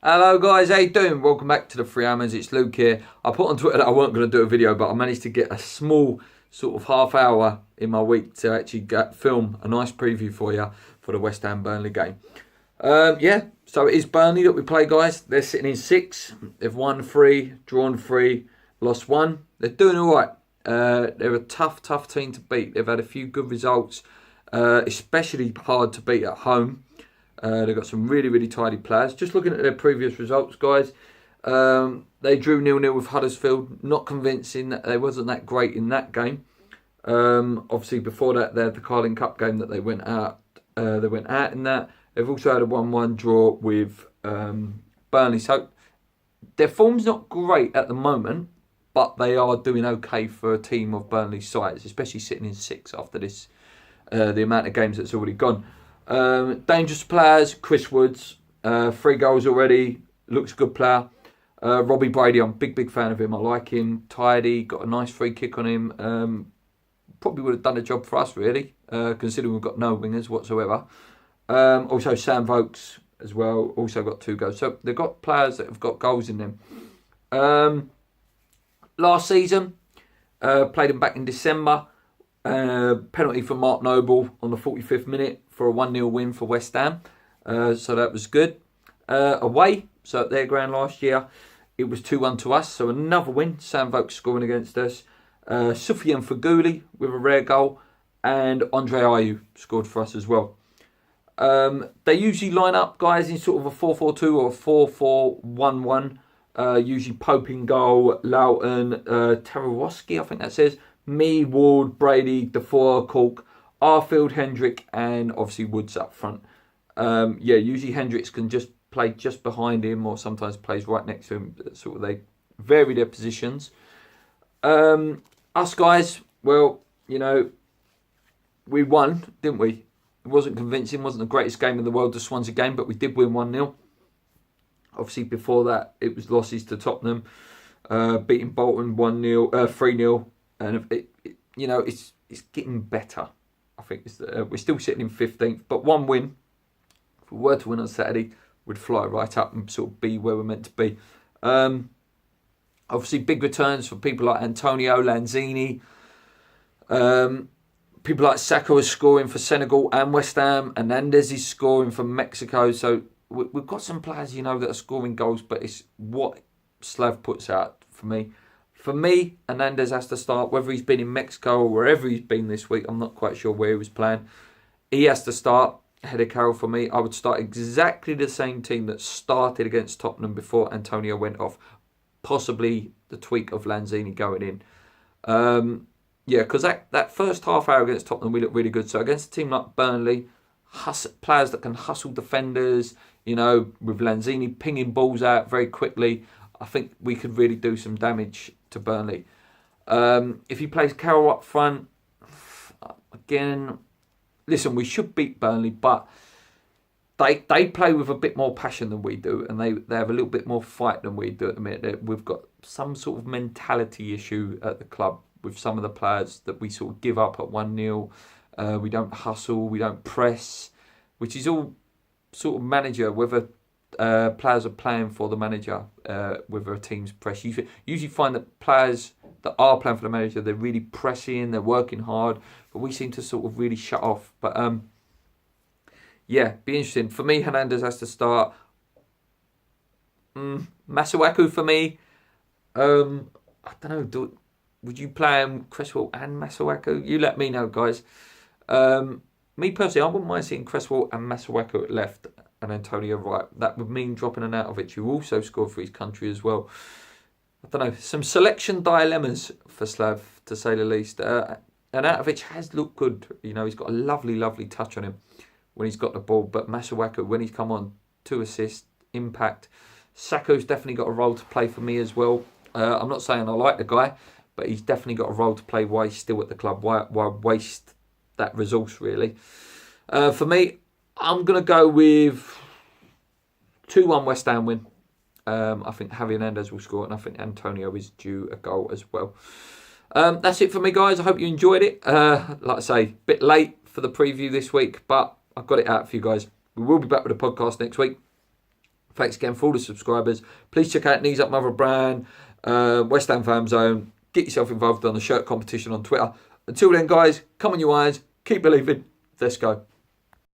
Hello guys, how you doing? Welcome back to the Free Hammers. It's Luke here. I put on Twitter that I weren't going to do a video, but I managed to get a small sort of half hour in my week to actually film a nice preview for you for the West Ham Burnley game. So it is Burnley that we play, guys. They're sitting in 6. They've won 3, drawn 3, lost 1. They're doing all right. They're a tough team to beat. They've had a few good results, especially hard to beat at home. They've got some really tidy players. Just looking at their previous results, guys, they drew 0-0 with Huddersfield. Not convincing. That they wasn't that great in that game. Obviously, before that, they had the Carling Cup game that they went out. They went out in that. They've also had a 1-1 draw with Burnley. So their form's not great at the moment, but they are doing okay for a team of Burnley's size, especially sitting in 6 after this. The amount of games that's already gone. Dangerous players, Chris Woods, 3 goals already, looks a good player. Robbie Brady, I'm a big fan of him, I like him, tidy, got a nice free kick on him, probably would have done a job for us really, considering we've got no wingers whatsoever. Also Sam Vokes as well, also got 2 goals, so they've got players that have got goals in them. Last season, played them back in December. Penalty from Mark Noble on the 45th minute for a 1-0 win for West Ham. So that was good. Away, so at their ground last year, it was 2-1 to us. So another win. Sam Vokes scoring against us. Soufiane Feghouli with a rare goal. And Andre Ayew scored for us as well. They usually line up, guys, in sort of a 4-4-2 or a 4-4-1-1. Usually Pope in goal, Loughton, Tarkowski, I think that says. Me, Ward, Brady, Defoe, Cork, Arfield, Hendrick, and obviously Woods up front. Usually Hendricks can just play just behind him or sometimes plays right next to him. Sort of they vary their positions. Us guys, well, we won, didn't we? It wasn't convincing, wasn't the greatest game in the world, the Swansea game, but we did win 1-0. Obviously before that, it was losses to Tottenham, beating Bolton 1-0, 3-0. And it's getting better. I think we're still sitting in 15th, but 1 win. If we were to win on Saturday, we'd fly right up and sort of be where we're meant to be. Obviously, big returns for people like Antonio, Lanzini. People like Saka is scoring for Senegal and West Ham. Hernandez is scoring for Mexico. So we've got some players, that are scoring goals, but it's what Slav puts out for me. For me, Hernandez has to start, whether he's been in Mexico or wherever he's been this week. I'm not quite sure where he was playing. He has to start ahead of Carroll for me. I would start exactly the same team that started against Tottenham before Antonio went off. Possibly the tweak of Lanzini going in. Because that first half hour against Tottenham, we looked really good. So against a team like Burnley, players that can hustle defenders, with Lanzini pinging balls out very quickly, I think we could really do some damage to Burnley. If he plays Carroll up front, again, listen, we should beat Burnley, but they play with a bit more passion than we do, and they have a little bit more fight than we do at the minute. We've got some sort of mentality issue at the club with some of the players that we sort of give up at 1-0. We don't hustle, we don't press, which is all sort of manager, whether players are playing for the manager, whether a team's press. You usually find that players that are playing for the manager, they're really pressing, they're working hard, but we seem to sort of really shut off. But be interesting. For me, Hernandez has to start. Masuaku for me. I don't know. Would you play him, Cresswell and Masuaku? You let me know, guys. Me personally, I wouldn't mind seeing Cresswell and Masuaku at left and Antonio right. That would mean dropping Arnautovic, who also scored for his country as well. I don't know. Some selection dilemmas for Slav, to say the least. Arnautovic has looked good. He's got a lovely touch on him when he's got the ball. But Masuaku, when he's come on, 2 assists, impact. Sakho's definitely got a role to play for me as well. I'm not saying I like the guy, but he's definitely got a role to play while he's still at the club. Why waste that resource, really? For me, I'm going to go with 2-1 West Ham win. I think Javi Hernandez will score, and I think Antonio is due a goal as well. That's it for me, guys. I hope you enjoyed it. Like I say, a bit late for the preview this week, but I've got it out for you guys. We will be back with a podcast next week. Thanks again for all the subscribers. Please check out Knees Up Mother Brand, West Ham Fan Zone. Get yourself involved on the shirt competition on Twitter. Until then, guys, come on you irons. Keep believing. Let's go.